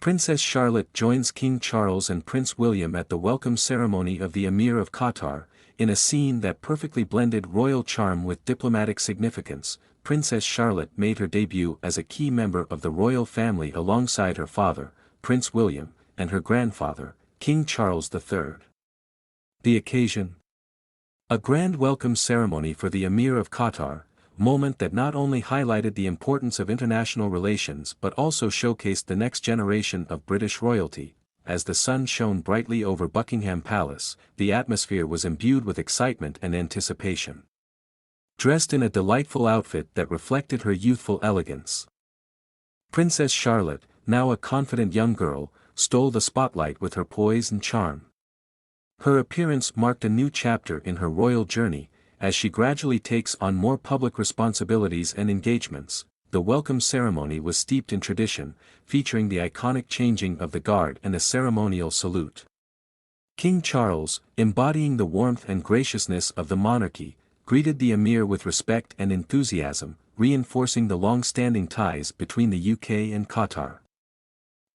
Princess Charlotte joins King Charles and Prince William at the welcome ceremony of the Emir of Qatar, in a scene that perfectly blended royal charm with diplomatic significance. Princess Charlotte made her debut as a key member of the royal family alongside her father, Prince William, and her grandfather, King Charles III. The occasion? A grand welcome ceremony for the Emir of Qatar, moment that not only highlighted the importance of international relations but also showcased the next generation of British royalty. As the sun shone brightly over Buckingham Palace, the atmosphere was imbued with excitement and anticipation. Dressed in a delightful outfit that reflected her youthful elegance, Princess Charlotte, now a confident young girl, stole the spotlight with her poise and charm. Her appearance marked a new chapter in her royal journey, as she gradually takes on more public responsibilities and engagements. The welcome ceremony was steeped in tradition, featuring the iconic changing of the guard and a ceremonial salute. King Charles, embodying the warmth and graciousness of the monarchy, greeted the Emir with respect and enthusiasm, reinforcing the long-standing ties between the UK and Qatar.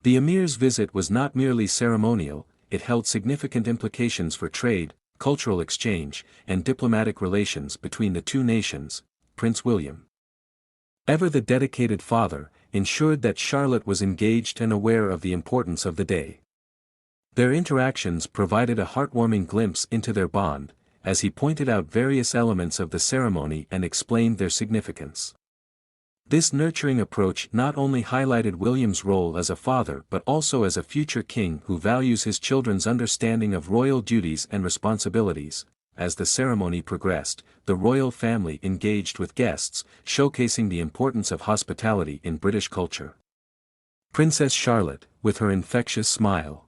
The Emir's visit was not merely ceremonial, it held significant implications for trade, cultural exchange, and diplomatic relations between the two nations. Prince William, ever the dedicated father, ensured that Charlotte was engaged and aware of the importance of the day. Their interactions provided a heartwarming glimpse into their bond, as he pointed out various elements of the ceremony and explained their significance. This nurturing approach not only highlighted William's role as a father but also as a future king who values his children's understanding of royal duties and responsibilities. As the ceremony progressed, the royal family engaged with guests, showcasing the importance of hospitality in British culture. Princess Charlotte, with her infectious smile,